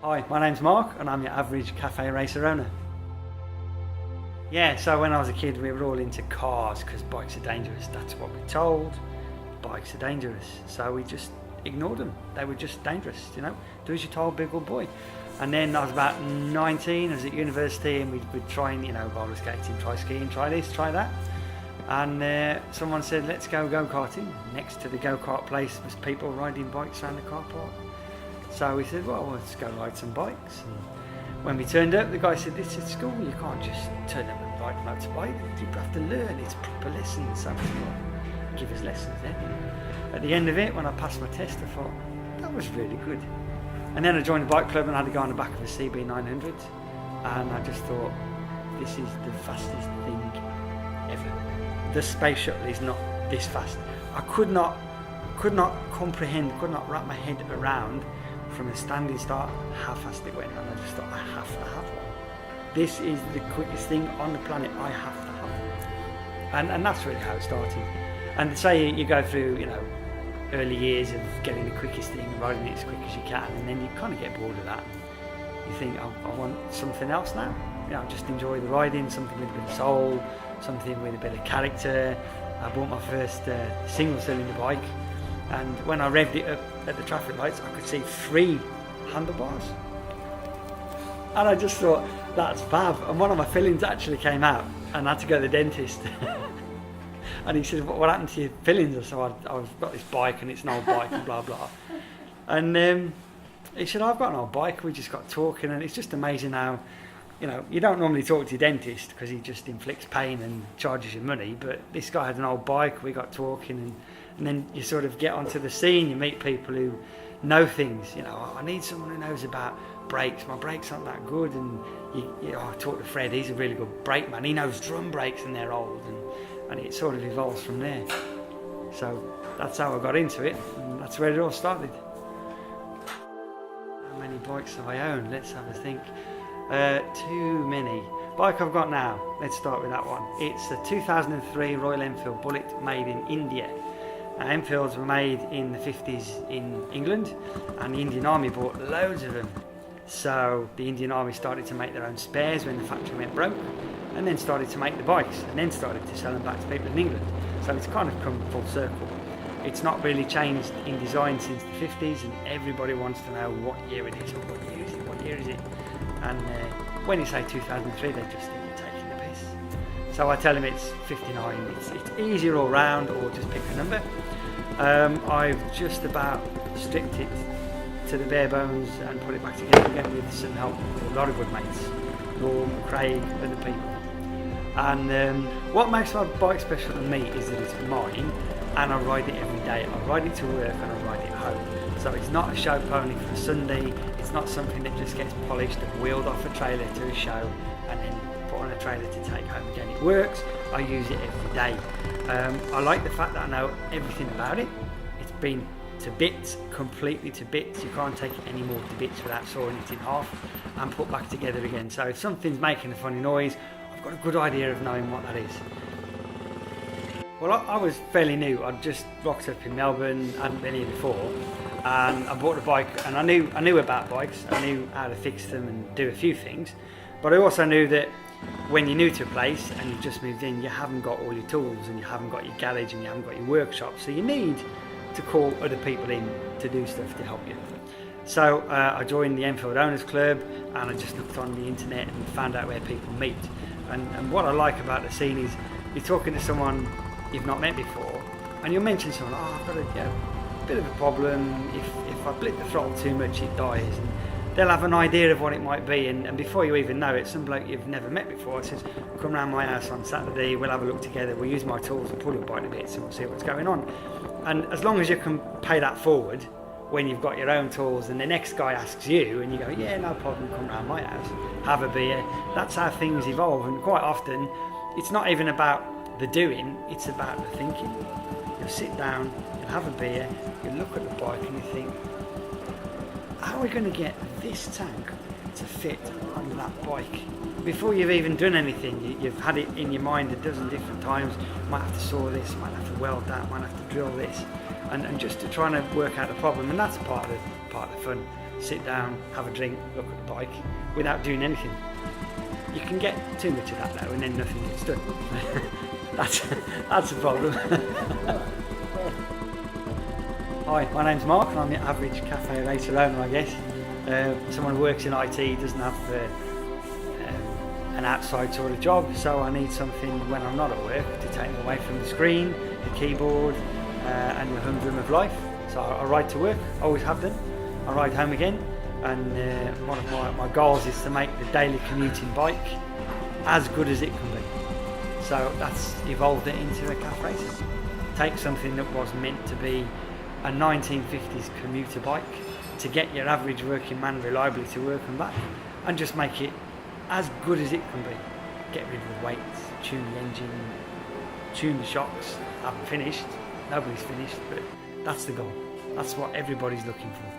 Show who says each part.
Speaker 1: Hi, my name's Mark and I'm your average cafe racer owner. Yeah, so when I was a kid we were all into cars because bikes are dangerous. That's what we're told. Bikes are dangerous. So we just ignored them. They were just dangerous, you know. Do as you're told, big old boy. And then I was about 19, I was at university and we'd try and, roller skating, try skiing, try this, try that. And someone said, let's go go-karting. Next to the go-kart place was people riding bikes around the car park. So we said, well, let's go ride some bikes. And when we turned up, the guy said, this is school, you can't just turn up and ride a motorbike. You have to learn, it's proper lessons. So give us lessons then. At the end of it, when I passed my test, I thought, that was really good. And then I joined a bike club and I had to go on the back of a CB900. And I just thought, this is the fastest thing ever. The space shuttle is not this fast. I could not comprehend, could not wrap my head around from a standing start how fast it went, and I just thought I have to have one. This is the quickest thing on the planet, I have to have one. And that's really how it started. And say you go through, early years of getting the quickest thing, riding it as quick as you can, and then you kind of get bored of that. You think, I want something else now. Just enjoy the riding, something with a bit of soul, something with a bit of character. I bought my first single cylinder bike, and when I revved it up at the traffic lights, I could see 3 handlebars. And I just thought, that's fab. And one of my fillings actually came out, and I had to go to the dentist. And he said, what happened to your fillings? I said, I've got this bike, and it's an old bike, and blah, blah. And he said, I've got an old bike, we just got talking, and it's just amazing how, you don't normally talk to your dentist because he just inflicts pain and charges you money, but this guy had an old bike, we got talking, and then you sort of get onto the scene, you meet people who know things, I need someone who knows about brakes, my brakes aren't that good, and I talked to Fred, he's a really good brake man, he knows drum brakes and they're old, and it sort of evolves from there. So that's how I got into it, and that's where it all started. How many bikes have I owned? Let's have a think. Too many. Bike I've got now, let's start with that one. It's a 2003 Royal Enfield Bullet made in India. Enfields were made in the 50s in England, and the Indian Army bought loads of them. So the Indian Army started to make their own spares when the factory went broke, and then started to make the bikes, and then started to sell them back to people in England. So it's kind of come full circle. It's not really changed in design since the 50s, and everybody wants to know what year it is, or what year is it. And when you say 2003, they just think you're taking the piss. So I tell them it's 59. It's easier all round, or just pick a number. I've just about stripped it to the bare bones and put it back together again with some help from a lot of good mates, Norm, Craig, other people. And what makes my bike special to me is that it's mine, and I ride it every day. I ride it to work and I ride it home. So it's not a show pony for a Sunday. It's not something that just gets polished and wheeled off a trailer to a show and then put on a trailer to take home again. It works. I use it every day. I like the fact that I know everything about it. It's been to bits, completely to bits. You can't take it anymore to bits without sawing it in half and put back together again. So if something's making a funny noise, I've got a good idea of knowing what that is. Well, I was fairly new. I'd just rocked up in Melbourne, hadn't been here before, and I bought a bike, and I knew about bikes. I knew how to fix them and do a few things, but I also knew that when you're new to a place and you've just moved in, you haven't got all your tools, and you haven't got your garage, and you haven't got your workshop, so you need to call other people in to do stuff to help you. So I joined the Enfield Owners Club, and I just looked on the internet and found out where people meet. And what I like about the scene is you're talking to someone you've not met before, and you'll mention someone, I've got a bit of a problem, if I blip the throttle too much it dies, and they'll have an idea of what it might be, and before you even know it, some bloke you've never met before says, come round my house on Saturday, we'll have a look together, we'll use my tools and pull your bike a bit and we'll see what's going on. And as long as you can pay that forward when you've got your own tools, and the next guy asks you and you go, yeah, no problem, come round my house, have a beer, that's how things evolve. And quite often it's not even about the doing, it's about the thinking. You'll sit down, you'll have a beer, you'll look at the bike and you think, how are we going to get this tank to fit on that bike? Before you've even done anything, you've had it in your mind a dozen different times. Might have to saw this, might have to weld that, might have to drill this, and just to try and work out the problem. And that's part part of the fun. Sit down, have a drink, look at the bike without doing anything. You can get too much of that though, and then nothing gets done. That's a problem. Hi, my name's Mark and I'm the average cafe racer owner, I guess. Someone who works in IT doesn't have an outside sort of job, so I need something when I'm not at work to take me away from the screen, the keyboard and the humdrum of life. So I ride to work, always have done. I ride home again, and one of my goals is to make the daily commuting bike as good as it can be. So that's evolved it into a cafe racer. Take something that was meant to be a 1950s commuter bike to get your average working man reliably to work and back, and just make it as good as it can be. Get rid of the weights, tune the engine, tune the shocks. I haven't finished, nobody's finished, but that's the goal. That's what everybody's looking for.